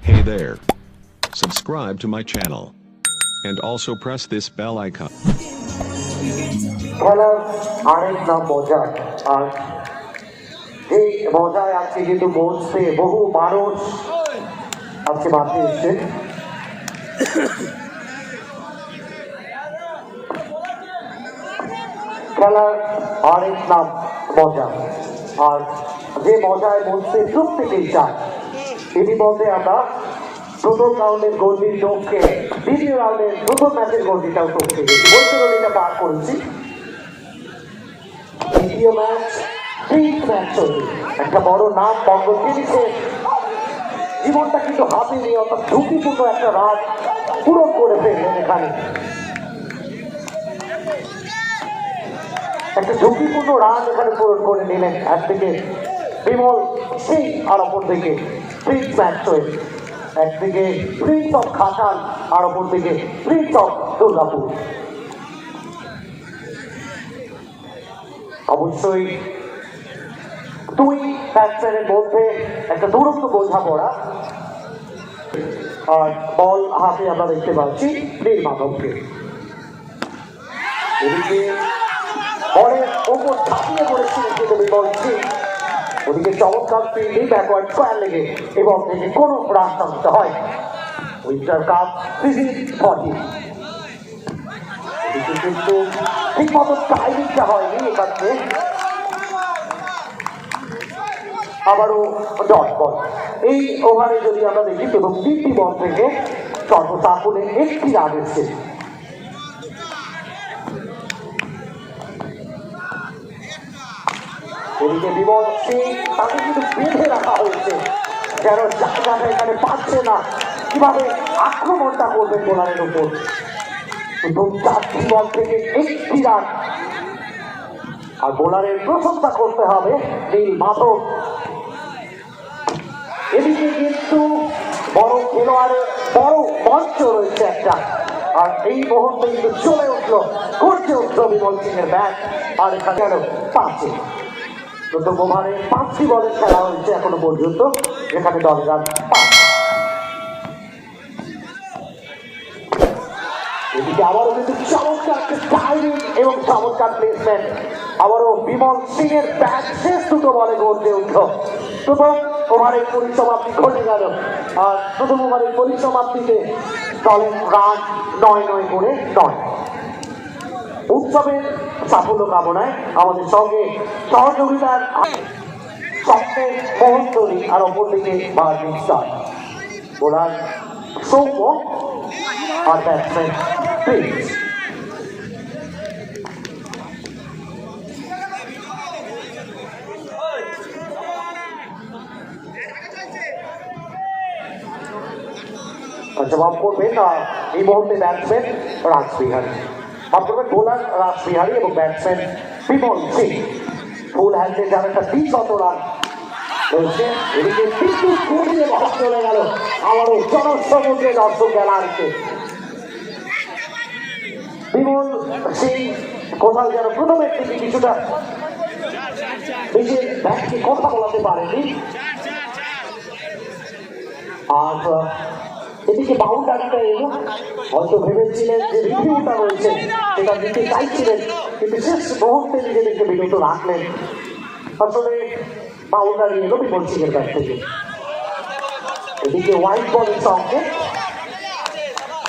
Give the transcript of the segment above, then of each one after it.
Hey there. Subscribe to my channel. And also press this bell icon. খেলার আরেক নাম মজা। আর এই মজায় আজকে কিন্তু মঞ্চে বহু মানুষ আজকে মাঠে এসছে। খেলার আরেক নাম মজা। আর যে মজায় মঞ্চে প্রত্যেকেই চায়। ইতিমধ্যে আমরা প্রথম রাউন্ডের গোলটির লোককে দ্বিতীয় রাউন্ডের প্রথম ম্যাচের গোলটিটাও টপকে গেছি, বলতে গোলটিটা পার করেছি। দ্বিতীয় ম্যাচ ম্যাচ চলবে, একটা বড় নাম বঙ্গ টেনিসে জীবনটা কিন্তু হাতে নিয়ে অর্থাৎ ঝুঁকিপূর্ণ একটা রান পূরণ করে ফেললেন। এখানে একটা ঝুঁকিপূর্ণ রান এখানে পূরণ করে নিলেন একদিকে বিমল সিং আর অপর দিকে প্রিন্স ম্যাচওয়েল, একদিকে প্রিন্স অফ খাটাল আর অপর দিকে প্রিন্স অফ দুর্গাপুর। অবশ্যই দুই ব্যাটসম্যানের মধ্যে একটা দুরন্ত বোঝাপড়া। আর বল হাতে আমরা দেখতে পাচ্ছি নীল মাধবকে। এদিকে বলের ওপর ঝাঁপিয়ে পড়েছিলেন কিন্তু বিমল সিং, ওদিকে চমৎকার ফিল্ডিং ব্যাকওয়ার্ড স্কোয়ার লেগে এবং থেকে কোনো রান টানতে হয়। উইন্টার কাপ সিরিজ 40 এদিকে কিন্তু ঠিক মতো টাইমিংটা হয়নি এখানে। আবারও ডট বল। এই ওভারে যদি আমরা দেখি প্রথম 3টি বল থেকে সর্বসাকুলে 1টি রান এসছে। এদিকে বিমল সিং তাকে কিন্তু বেঁধে রাখা হয়েছে, যেন জায়গাটা এখানে পাচ্ছে না কিভাবে আক্রমণটা করবেন বোলারের উপর। প্রথম 4টি বল থেকে 1টি রান। আর বোলারের প্রশংসা করতে হবে নীল মাধব। এদিকে কিন্তু বড় খেলোয়াড়ের বড় মঞ্চ রয়েছে একটা, আর এই মুহূর্তে কিন্তু চলে উঠলো করছে উঠলো বিমল সিং এর ব্যাট। আর এখানে গেল 5-এ। প্রথম ওভারে 5টি বলের খেলা হয়েছে এখনো পর্যন্ত, যেখানে দলের রান 5। এদিকে আবারও কিন্তু চমৎকার টাইমিং এবং চমৎকার প্লেসমেন্ট। আবারও বিমল সিং এর ব্যাট শেষ দুটো বলে গড়তে উঠল। প্রথম ওভারের পরিসমাপ্তি ঘটে গেল, আর প্রথম ওভারের পরিসমাপ্তিতে দলের রান 9 করে 9। উৎসবের সাফল্য কামনায় আমাদের সঙ্গে সহযোগিতার স্বপ্নের মোহনতরী আর অপরদিকে বার্জিং স্টার। বোলার সৌম্য আর ব্যাটসম্যান প্রিন্স। জবাব করবেন এই মুহূর্তে ব্যাটসম্যান রাসবিহারী, জবাব করবেন বোলার রাসবিহারী এবং ব্যাটসম্যান বিমল সিং। ফুল হ্যান্ডে যার একটা 20 রান রয়েছে। এদিকে কিন্তু ঘুরিয়ে বল চলে গেল আবারও জনসমুদ্রে দর্শক গ্যালারিতে। বিমল সিং কোথাও যেন প্রথমের দিকে কিছুটা নিজের ব্যাটকে কথা বলাতে পারেনি। আর এদিকে বাউন্ডারিটা এলো, হয়তো ভেবেছিলেন যে রিভিউটা রয়েছে সেটা দিতে চাইছিলেন, কিন্তু শেষ মুহূর্তে নিজেদেরকে বিরত রাখলেন। আসলে বাউন্ডারি এলো বিমল সিং এর কাছ থেকে। এদিকে হোয়াইট বলের সঙ্গে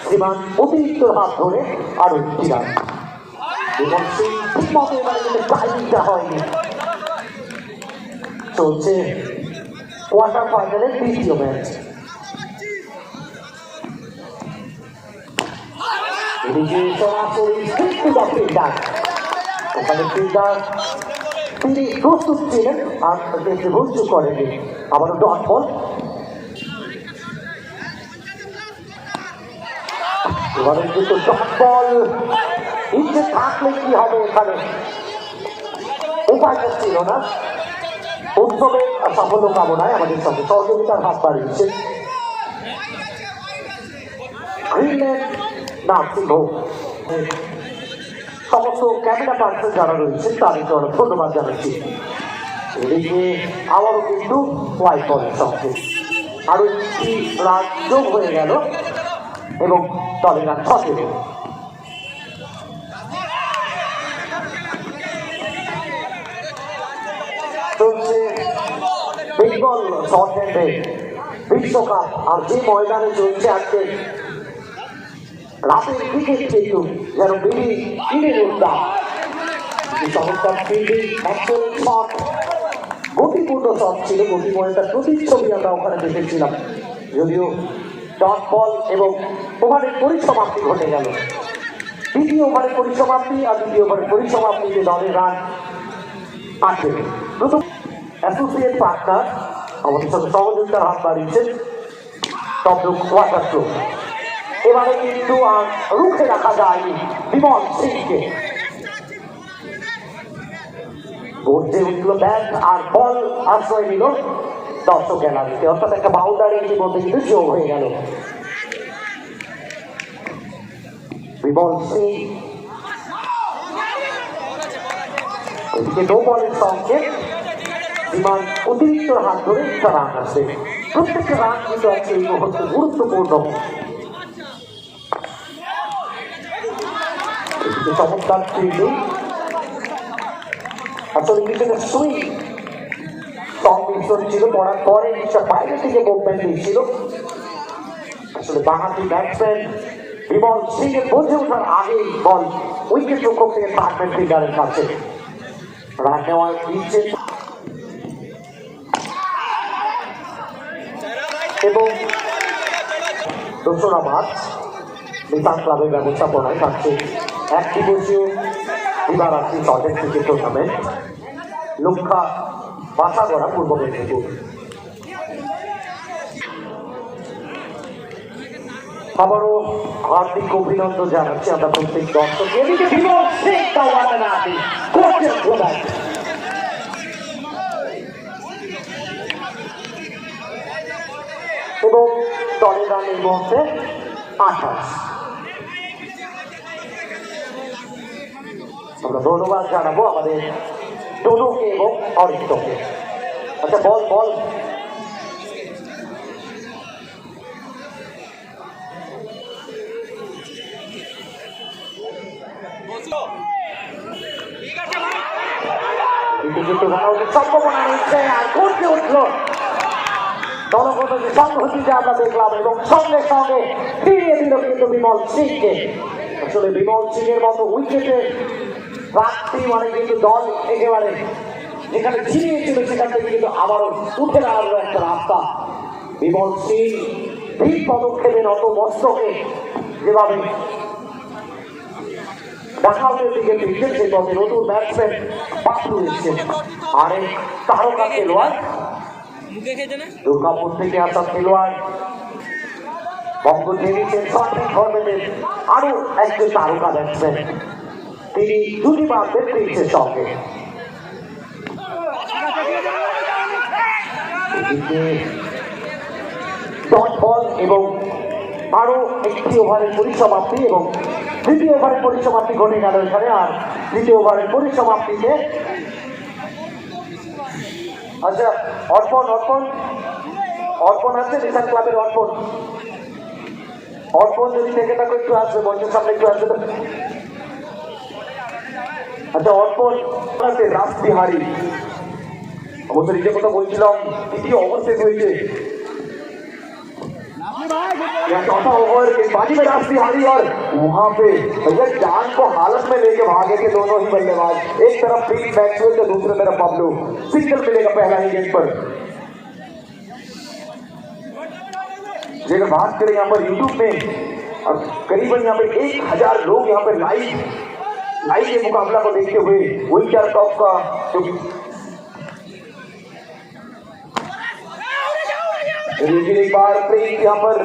শ্রীমান অতিরিক্ত হাত ধরে আরো 1টি রান। বিমল সিং ঠিক মতো এবারে কিন্তু টাইমিংটা হয়নি। চলছে কোয়ার্টার ফাইনালের 3য় ম্যাচ। এদিকে সরাসরি ফিল্ডার, ওখানে ফিল্ডার তিনি প্রস্তুত ছিলেন আর দেখতে ভুল করেনি। আবারও ডট বল। এবারে কিন্তু ডট বল ইচ্ছে থাকলে কি হবে, এখানে উপায়টা ছিল না। উৎসবের সাফল্য কামনায় আমাদের সঙ্গে সহযোগিতার হাত বাড়িয়েছে গ্রিনল্যান্ড নার্সিং হোম। সমস্ত ক্যামেরা পার্সন যারা রয়েছে তাদের জন্য ধন্যবাদ জানাচ্ছি। এদিকে আবারও কিন্তু হোয়াইট বলের সঙ্গে আরো একটি রান যোগ হয়ে গেল এবং দলের রান 6 চলছে বেঙ্গল শর্ট হ্যান্ডে বিশ্বকাপ। আর যে ময়দানে চলছে আজকে রাতের ক্রিকেট কিন্তু যেন বিলি কিনে উঠতাম। চমৎকার ফিল্ডিং, এক্সেলেন্ট শট, গতিপূর্ণ শট ছিল, গতিময়তার প্রতিচ্ছবি আমরা ওখানে দেখেছিলাম। যদিও ডট বল এবং ওভারের পরিসমাপ্তি ঘটে গেল। দ্বিতীয় ওভারের পরিসমাপ্তি আর দ্বিতীয় ওভারের পরিসমাপ্তিতে দলের রান 8। প্রথম অ্যাসোসিয়েট পার্টনার আমাদের সাথে সহযোগিতার হাত বাড়িয়েছেন তবরুক ওয়াটার ফ্লো। এবারে কিন্তু আর রুখে রাখা যায়নি বিমল সিংকে। গর্জে উঠল ব্যাট আর বল আশ্রয় নিল দর্শক গ্যালারিতে, অর্থাৎ একটা বাউন্ডারি ইতিমধ্যে কিন্তু যোগ হয়ে গেল। বিমল সিং এদিকে নো বলের সঙ্গে বিমান অতিরিক্ত হাত ধরে একটা রান আসে। প্রত্যেকটা রান কিন্তু আছে এই মুহূর্তে গুরুত্বপূর্ণ। চমৎকার ফিল্ডিং, আসলে কিছুটা সুইং সংমিশ্রণ ছিল, পড়ার পরে কিছুটা বাইরে থেকে মুভমেন্ট দিয়েছিল। আসলে বাঁহাতি ব্যাটসম্যান বিমল সিং এর বোঝে ওঠার আগেই বল উইকেট রক্ষক থেকে থার্ডম্যান ফিল্ডারের কাছে রান নেওয়ার দিচ্ছে এবং দোসরা মার্চ নিশান ক্লাবের ব্যবস্থাপনায় থাকছে 1 দিবসীয় দিবারাত্রি শর্ট ক্রিকেট টুর্নামেন্ট লক্ষা বাসাগড়া পূর্ব মেদিনীপুর। আবারও হার্দিক অভিনন্দন জানাচ্ছি আমরা প্রত্যেক দর্শক। এদিকে বিমল সিং এবং দলের রান এই মুহূর্তে 28। আমরা ধন্যবাদ জানাবো আমাদের টনুকে এবং অরিত্রকে। আচ্ছা বল বল সম্ভাবনা নিচ্ছে আর করতে উঠল দলগত যে সংহতিটা আমরা দেখলাম এবং সঙ্গে সঙ্গে ফিরিয়ে দিল কিন্তু বিমল সিংকে। আসলে বিমল সিং এর মতো উইকেটের প্রার্থী মানে কিন্তু দল একেবারে যেখানে ছিনিয়েছিল সেখান থেকে কিন্তু আবারও উঠে দাঁড়ালো একটা রাস্তা। বিমল সিং এই পদক্ষেপে নত মস্তকে যেভাবে ডাকআউটের দিকে ফিরছেন সেই পথে নতুন ব্যাটসম্যান পাপলু এসছেন। আরেক তারকা খেলোয়াড় দুর্গাপুর থেকে আসা খেলোয়াড় বঙ্গ টেনিসের সঠিক ফর্মেটের আরো একজন তারকা ব্যাটসম্যান, তিনি দুটি বাঁধবেন ক্রিসের সঙ্গে। ডট বল এবং আরো একটি ওভারের পরিসমাপ্তি এবং দ্বিতীয় ওভারের পরিসমাপ্তি ঘটে গেল এখানে। আর দ্বিতীয় ওভারের পরিসমাপ্তিতে আচ্ছা অর্পণ অর্পণ অর্পণ আছে নিশান ক্লাবের অর্পণ। অর্পণ যদি থেকে থাকো একটু আসবে, মঞ্চের সামনে একটু আসবে। আচ্ছা অর্পণ আছে রাসবিহারী, অবশ্য নিজের কথা বলছিলাম তৃতীয় অবস্থিত হয়েছে चौथा ओवर के बाजी में रासबिहारी और वहां पे भैया जान को हालत में लेके भागे थे दोनों ही बल्लेबाज। एक तरफ पीट मैक्सवेल तो दूसरी तरफ पब्लो। सिंगल मिलेगा पहला ही गेंद पर। अगर बात करें यहाँ पर यूट्यूब में और करीबन यहाँ पे 1000 लोग यहाँ पर लाइव ये मुकाबला को देखते हुए विंटर कप का जो लेकिन एक बार प्रेम यहाँ पर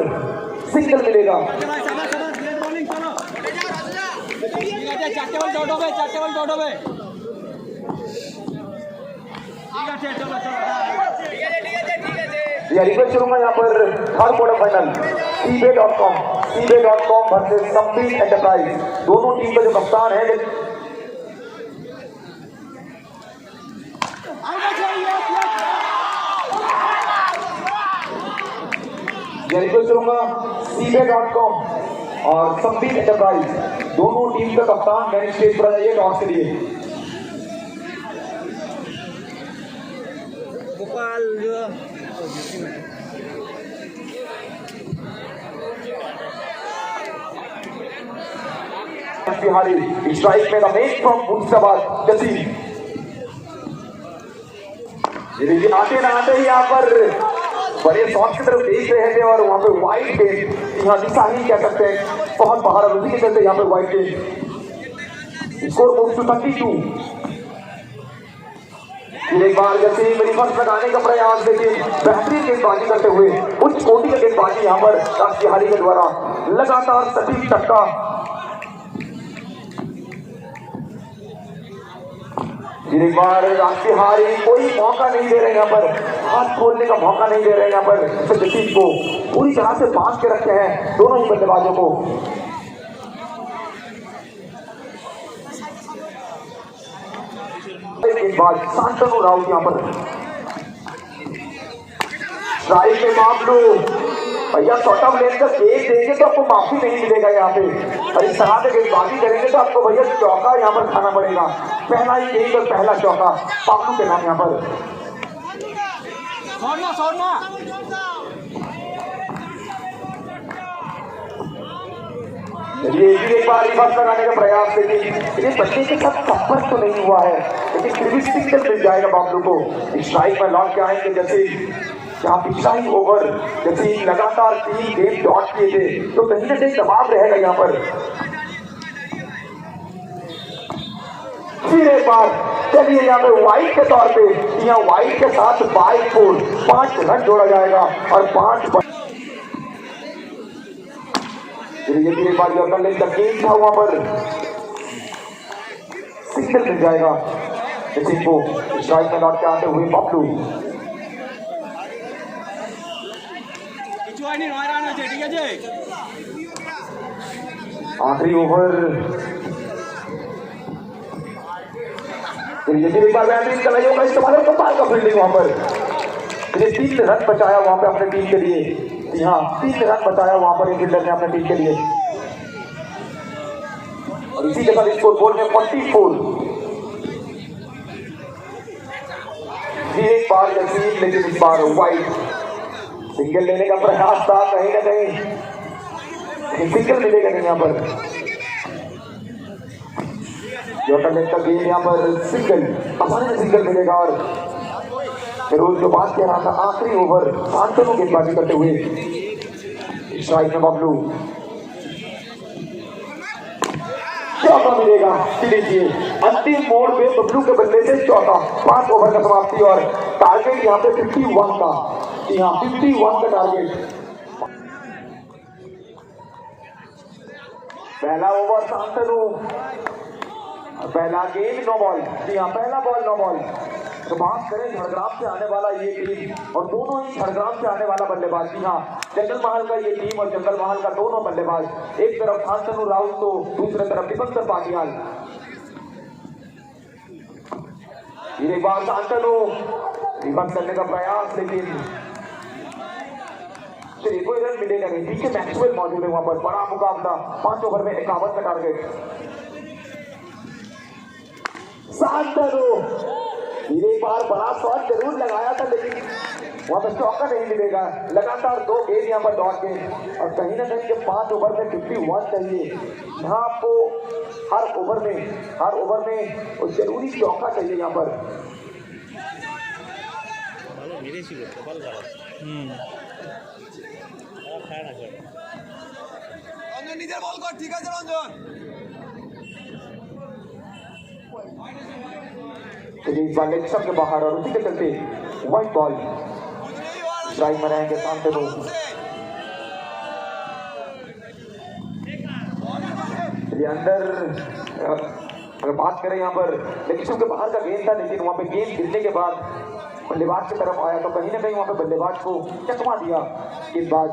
सिंगल मिलेगा। रिक्वेस्ट करूंगा यहाँ पर third quarter final eBay.com versus संपीत एंटरप्राइज। दोनों टीम का जो कप्तान है रिक्वेस्ट करूंगा cbay.com और संदीप एंटरप्राइज दोनों टीम का कप्तान मैन स्टेज पर आइए टॉस के लिए। गोपाल बिहारी स्ट्राइक में रमेश फ्रॉम मुर्शिदाबाद जसीम। ये आते ना आते ही यहाँ पर बड़े शॉट की तरफ देख रहे थे और वहां पे वाइट गेंद यहाँ दिशा ही कह सकते हैं बहुत बाहर उसी के चलते यहाँ पे वाइट गेंद। Score move to 32। एक बार जैसे रिवर्स लगाने का प्रयास लेकिन बेहतरीन गेंदबाजी करते हुए उच्च कोटि का गेंदबाजी यहाँ पर राष्ट्रीय के द्वारा लगातार सटीक टक्का। एक बार राष्ट्रीय हारी कोई मौका नहीं दे रहे यहाँ पर, हाथ खोलने का मौका नहीं दे रहे यहाँ पर जसीम को पूरी तरह से बांध के रखे हैं दोनों ही बल्लेबाजों को। गेंदबाज शांतनु राउत यहाँ पर स्ट्राइक के मामलो भैया शॉर्ट ऑफ लेन का गेंद देंगे तो आपको माफी नहीं मिलेगा यहाँ पे और इस तरह से गेंदबाजी करेंगे तो आपको भैया चौका यहाँ पर खाना पड़ेगा। पहला ही गेंद और पहला चौका पापलू के नाम यहाँ पर। ये एक बार रिवर्स लगाने का प्रयास लेकिन ये बच्चे के साथ संपर्क तो नहीं हुआ है लेकिन फिर भी सिंगल मिल जाएगा बाबलू को। स्ट्राइक में लौट के आएंगे जैसे जहाँ पिछला ही ओवर जैसे लगातार 3 गेंद डॉट किए थे तो कहीं ना कहीं दबाव रहेगा यहाँ पर। फिर एक बार चलिए यहाँ पे वाइट के तौर पे यहाँ वाइट के साथ 5 रन जोड़ा जाएगा और 5 धीरे बार गेंद था वहां पर सिग्नल मिल जाएगा जैसे को स्ट्राइक में लौट के आते हुए बाबलू। आखिरी ओवर बेहतरीन कलाइयों का इस्तेमाल है कपाल का फील्डिंग वहां पर 3 रन बचाया वहां पे अपने टीम के लिए। हाँ 3 रन बचाया वहां पर फील्डर ने अपने टीम के लिए और इसी के साथ स्कोर बोर्ड में 44। एक बार जसीम लेकिन इस बार वाइट सिंगल लेने का प्रयास था कहीं ना कहीं सिंगल मिलेगा नहीं यहाँ पर। का गेम यहाँ पर सिंगल आसानी से सिंगल मिलेगा और फिरोज जो बात कह रहा था आखिरी ओवर शांतनु गेंदबाजी करते हुए स्ट्राइक में बाबलू चौका मिलेगा। देखिए अंतिम मोड़ पे बबलू के बल्ले से चौका 5 ओवर का समाप्ति और टारगेट यहाँ पे 51 का। जी हाँ 51 का टारगेट। पहला ओवर शांतनु पहला गेंद 9 बॉल। जी हाँ पहला बॉल 9 बॉल। तो बात करें झड़ग्राम से आने वाला ये टीम और दोनों ही झड़ग्राम से आने वाला बल्लेबाज। जी हाँ जंगल महल का ये टीम और जंगल महल का दोनों बल्लेबाज एक तरफ शांतनु राउत तो दूसरे तरफ दीपंकर पाटियाल। एक बार शांतनु रिवर्स करने का प्रयास लेकिन कोई रन मिलेगा नहीं। पीछे मैक्सवेल मौजूद है वहां पर। बड़ा मुकाबला 5 ओवर में 51 का टारगेट। शांतनु एक बार बड़ा शॉट जरूर लगाया था लेकिन वहां पर चौका नहीं मिलेगा। लगातार 2 गेंद यहाँ पर डॉट के और कहीं ना कहीं जब 5 ओवर में 51 चाहिए यहाँ आपको हर ओवर में और जरूरी चौका चाहिए यहाँ पर। ठीक है रंजन के बाहर और उसी के चलते व्हाइट बॉल स्ट्राइक में रहेंगे शांतनु। अंदर अगर बात करें यहाँ पर लेकिन के बाहर का गेंद था लेकिन वहां पे गेंद गिरने के बाद बल्लेबाज की तरफ आया तो कहीं ना कहीं वहां पे बल्लेबाज को चकमा दिया गेंदबाज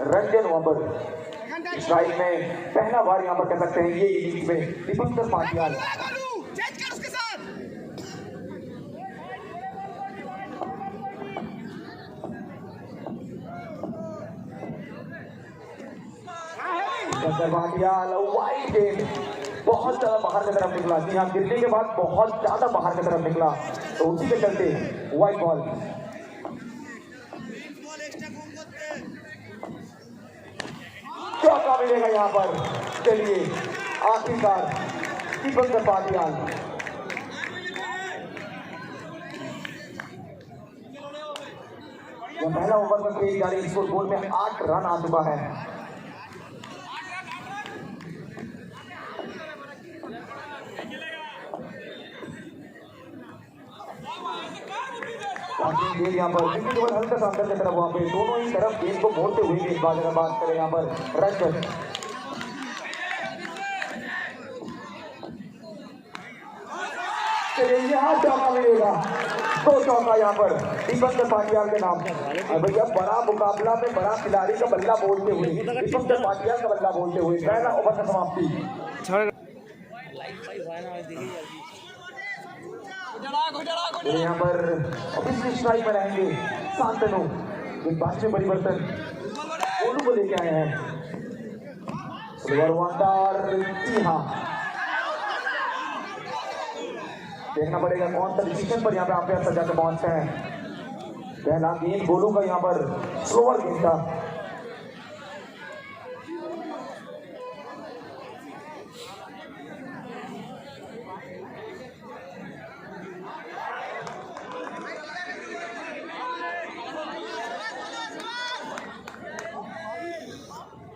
रंजन। वहां पर स्ट्राइक में पहला बार यहाँ पर कह सकते हैं ये इनिंग्स में दीपंकर पाटियाल। दीपंकर भाटियाल वाइड गेंद बहुत ज्यादा बाहर की तरफ निकला। जी हाँ, गिरने के बाद बहुत ज्यादा बाहर की तरफ निकला, तो उसी के चलते वाइड बॉल। चौका मिलेगा यहाँ पर। चलिए आखिरकार दीपंकर भाटियाल। यह पहला ओवर में खेली जा रही स्कोर बोर्ड में 8 रन आ चुका है। यहाँ पर विकेट ओवर हल्का सा अंदर की तरफ, वहां पे दोनों ही तरफ गेंद को मोड़ते हुए गेंदबाज अगर बात करें यहाँ पर रंजन। यहाँ चौका मिलेगा, 2 चौका यहाँ पर दीपंकर भाटियाल के नाम। भैया बड़ा मुकाबला में बड़ा खिलाड़ी का बल्ला बोलते हुए, दीपंकर भाटियाल का बल्ला बोलते हुए पहला ओवर का समाप्ति। यहाँ पर ऑब्वियसली स्ट्राइक पर आएंगे शांतनु। गेंदबाज में परिवर्तन गोलू को लेके आए हैं सिल्वर वांडर। जी हाँ, देखना पड़ेगा कौन सा डिसीजन पर यहाँ पे अंपायर सजा के पहुंचते हैं। पहला गेंद गोलू का यहाँ पर स्लोअर गेंद था।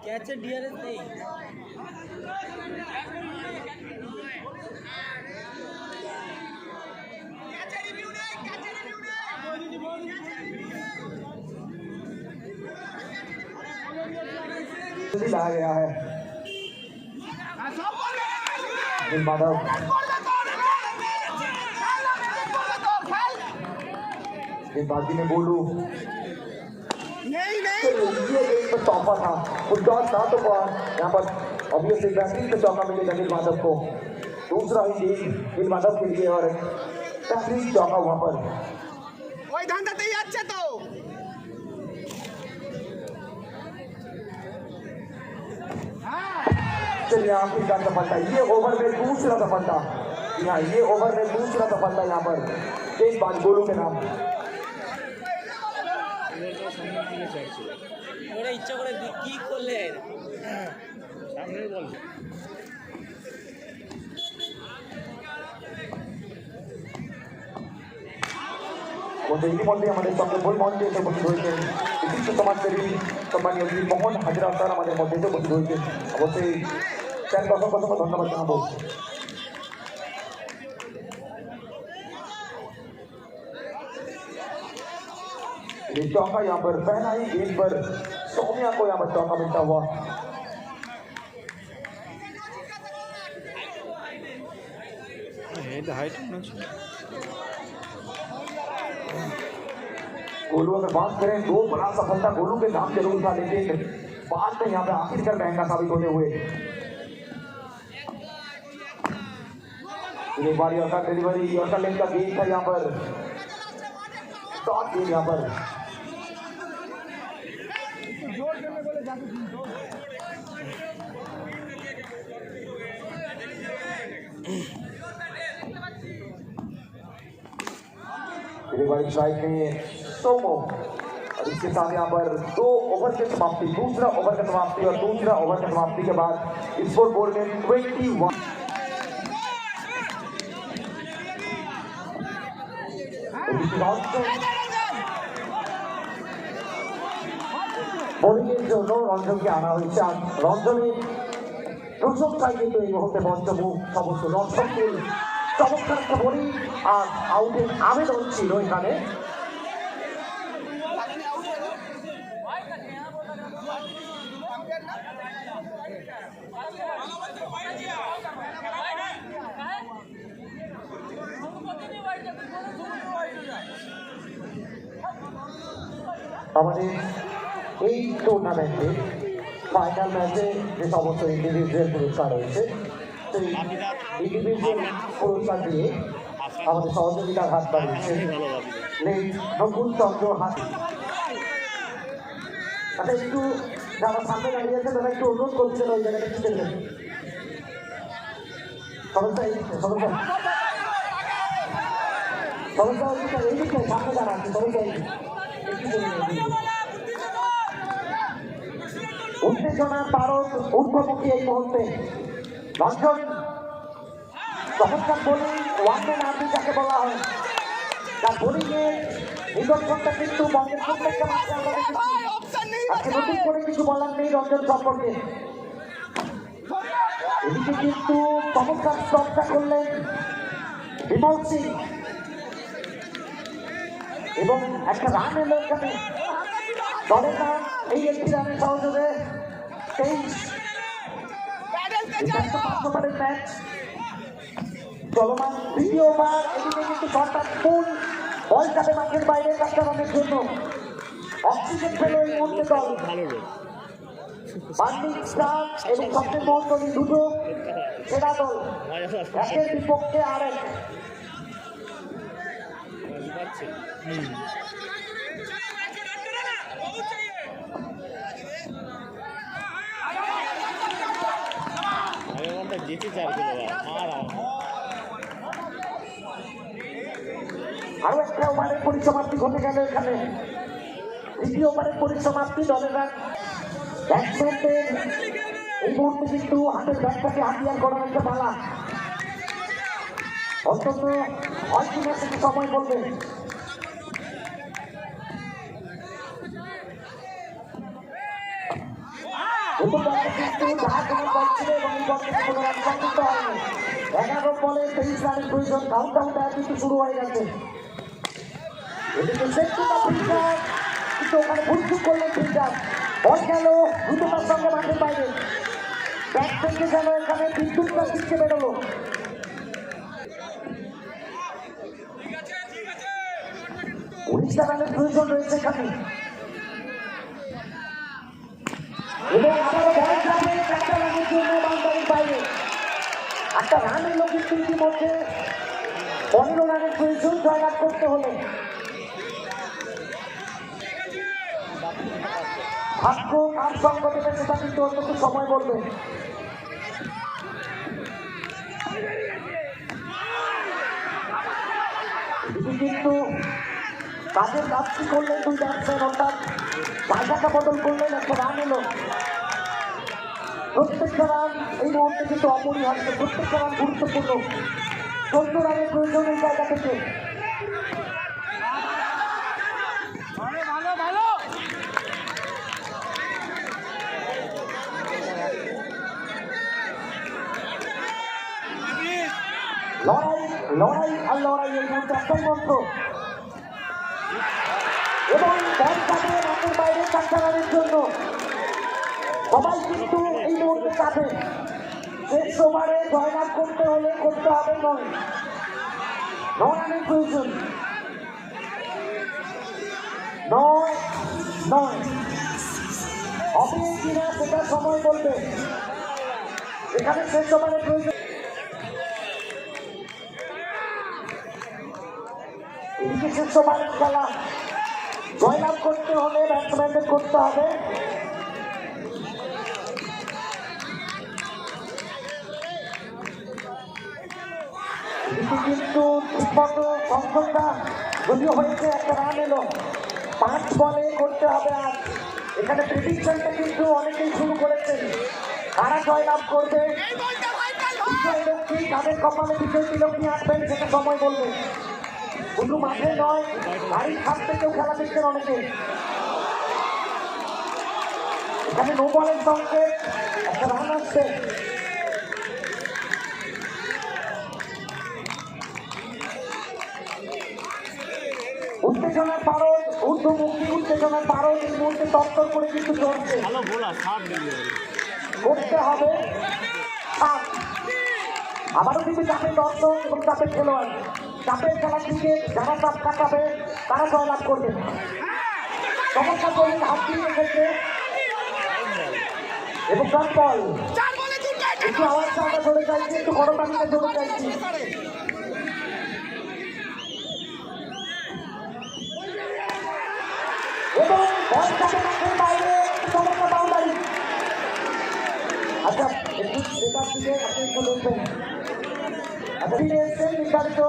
कैच डीआरएस नहीं। लाया गया है माधव। गेंदबाजी में गोलू ये एक तोहफा था, फुटबॉल था, तो यहाँ पर ऑब्वियसली बेहतरीन से चौका मिलेगा गिल माधव को। दूसरा ही गेंद गिल माधव के लिए और बेहतरीन चौका वहां पर। चलिए आखिरकार सफलता, ये ओवर में दूसरा सफलता। यहाँ ये ओवर में दूसरा सफलता यहाँ पर गेंदबाज गोलू के नाम। ওরা ইচ্ছা করে কি করলে সামনে বল। ইতিমধ্যে আমাদের সঙ্গে ভুল মঞ্চে এসে উপস্থিত হয়েছেন বিশিষ্ট সমাজসেবী সম্মানীয় শ্রী মোহন হাজরা স্যার আমাদের মধ্যে এসে উপস্থিত হয়েছেন। অবশ্যই স্যারকে অসংখ্য অসংখ্য ধন্যবাদ জানাবো। चौका यहाँ पर पहला ही गेंद पर सौम्या को यहाँ पर चौका मिलता हुआ। गोलू अगर बात करें 2 बड़ा सफलता गोलू के नाम जरूर था, लेकिन बाद में यहाँ पे आखिरकार महंगा साबित होते हुए बारी और का डिलीवरी और का लेग का गेंद था यहाँ पर शॉट गेंद यहाँ पर। स्ट्राइक में सोमो और इसके साथ यहाँ पर 2 ओवर की समाप्ति, दूसरा ओवर की समाप्ति और दूसरा ओवर की समाप्ति के बाद स्कोर बोर्ड में 21। বোলিংয়ের জন্য রঞ্জনকে আনা হয়েছে। আর রঞ্জনের প্রশংসায় কিন্তু এই মুহূর্তে পঞ্চমুখ সমস্ত দর্শকদের চমৎকার একটা বোলিং আর আউটের আবেদন ছিল এখানে। আমাদের এই টুর্নামেন্টে ফাইনাল ম্যাচে যে সমস্ত ইন্ডিভিজুয়াল পুরস্কার রয়েছে সেই ইন্ডিভিজুয়াল পুরস্কার দিয়ে আমাদের সহযোগিতার হাত বাড়িয়েছেন নকুল চন্দ্র হাতি। আচ্ছা একটু যারা সামনে দাঁড়িয়ে আছে তারা একটু অনুরোধ করছেন ওই জায়গাটা কি দেখবেন সমস্যা সমস্যা সমস্যা হচ্ছে এই দিকে সামনে দাঁড়া আছে সমস্যা উত্তেজনার পারদ ঊর্ধ্বমুখী এই মুহূর্তে রঞ্জন চমৎকার বোলিং ওয়ানম্যান আর্মি যাকে বলা হয় তার বোলিংয়ে নিদর্শনটা কিন্তু বঙ্গের প্রত্যেকটা মাঠে আমরা দেখেছি আজকে নতুন করে কিছু বলার নেই রঞ্জন সম্পর্কে এদিকে কিন্তু চমৎকার চর্চা করলেন বিমল সিং এবং একটা রান এলো এখানে দলের নাম এই একটি রানের সহযোগে 23 ম্যাচ চলমান দ্বিতীয় ওভার এদিকে কিন্তু শটটা ফুল বল যাবে মাঠের বাইরে 4 রানের জন্য অক্সিজেন পেল এই মুহূর্তে দল বার্নিং স্টার এবং সবচেয়ে মহত্বনী দুটো সেরা দল একের বিপক্ষে আরেক আরো একটা ওভারের পরিসমাপ্তি ঘটে গেল এখানে দ্বিতীয় ওভারের পরিসমাপ্তি দলের ব্যাটসম্যানদের এই মুহূর্তে কিন্তু হাতের ব্যাটটাকে হাতিয়ার করার একটা পালা অন্তত হয়তো থেকে সময় বলবে কিন্তু যার কোনো বল ছিল এবং এই বল থেকে কোনো রান সংযুক্ত হয়নি 11 বলে 23 রানের প্রয়োজন কাউন্টডাউনটা কিন্তু শুরু হয়ে গেছে এদিকে সেন্টুটা ফিল্ডার কিন্তু ওখানে ভুলচুক করলেন ফিল্ডার বল গেল দ্রুততার সঙ্গে মাঠের বাইরে ব্যাট থেকে গেল এখানে বিদ্যুৎটা শিখতে বেরোলো 19 রানের প্রয়োজন রয়েছে এখানে এবং আবারও বল যাবে 4 রানের জন্য বাউন্ডারির বাইরে একটা রান এলো কিন্তু ইতিমধ্যে 15 রানের প্রয়োজন জয়লাভ করতে হলে ভাগ্য কার সঙ্গ দেবে সেটা কিন্তু অন্তত সময় বলবে কিন্তু কাজের কাজটি করলেন দুই ব্যাটসম্যান অর্থাৎ জায়গাটা বদল করলেন একটা রান এলো প্রত্যেকটা রান এই মুহূর্তে কিন্তু অপরিহার্য প্রত্যেকটা রান গুরুত্বপূর্ণ 14 রানের প্রয়োজন এই জায়গা থেকে লড়াই লড়াই আর লড়াই এই মুহূর্তে একটাই মন্ত্র এবং বল যাবে মাঠের বাইরে 4 রানের জন্য সবাই কিন্তু এই মুহূর্তে চাপে শেষ ওভারে জয়লাভ করতে হলে করতে হবে 9 রানের প্রয়োজন 9 হবে কিনা সেটা সময় বলবে এখানে শেষ ওভারের প্রয়োজন এদিকে শেষ ওভারের খেলা জয়লাভ করতে হলে ব্যাটসম্যানদের করতে হবে কিন্তু ঠিকমতো সংখ্যকটা যদিও হয়েছে একটা রান এলো 5 বলে করতে হবে আর এখানে প্রেডিকশনটা কিন্তু অনেকেই শুরু করেছেন কারা জয়লাভ করবে তাদের কপালে বিজয় তিলক আসবেন সেটা সময় বলবে শুধু মাঠে নয় বাড়ির খাত থেকেও খেলা দেখছেন অনেকে এখানে নো বলের সঙ্গে একটা রান আসছে উত্তেজনার পারদ ঊর্ধ্বমুখী উত্তেজনার পারদ এই মুহূর্তে তত্তর করে কিন্তু চলছে করতে হবে আবারও কিন্তু চাপের দর্শক এবং চাপের খেলোয়াড় চাপের খেলা ক্রিকেট যারা চাপ কাটাবে তারা জয়লাভ করবে চমৎকার বলে হাত দিয়ে রেখেছে এবং বল একটু আওয়াজটা আমরা জোরে চাইছি একটু করতালিতে জোরে চাইছি এবং বল যাবে মাঠের বাইরে আচ্ছা একটু সেটার দিকে আপনি একটু দেখবেন। আচ্ছা ফিরে এসছেন নির্ধারিত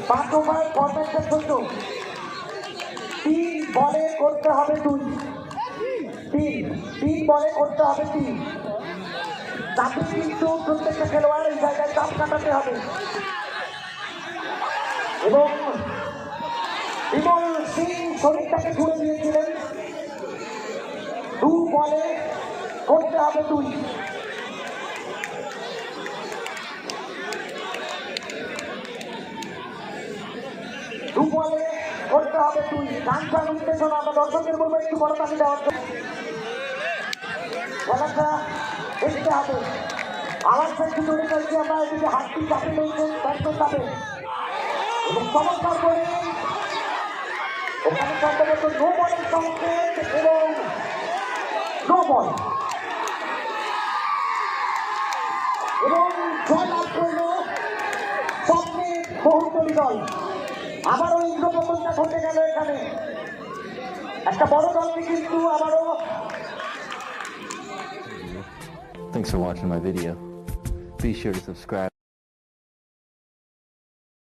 5 ওভার ফরম্যাটের জন্য 3 বলে করতে হবে 2, 3 বলে করতে হবে 3। তাতে কিন্তু প্রত্যেকটা খেলোয়াড় এই জায়গায় চাপ কাটাতে হবে এবং বিমল সিং শরীরটাকে ছুড়ে দিয়েছিলেন। 2 বলে করতে হবে 2। বলে করতে হবে 2। গান উত্তেজনা আমরা দর্শকের বলবো একটু বড় তালি দেওয়ার জন্য। খেলাটা দেখতে হবে। আওয়াজ একটু জোরে চলছে, আমরা এদিকে হাতটি চাপে রয়েছেন ব্যাটসম্যান চাপে এবং চমৎকার করে ওখানে সম্ভবত নো বলের সংকেত এবং নো বল এবং জয় লাভ করল স্বপ্নের বহুতলী দল। আবারও ইন্দ্রপতনটা ঘটে গেল এখানে। একটা বড় দলকে কিন্তু আবারও। Thanks for watching my video. Be sure to subscribe.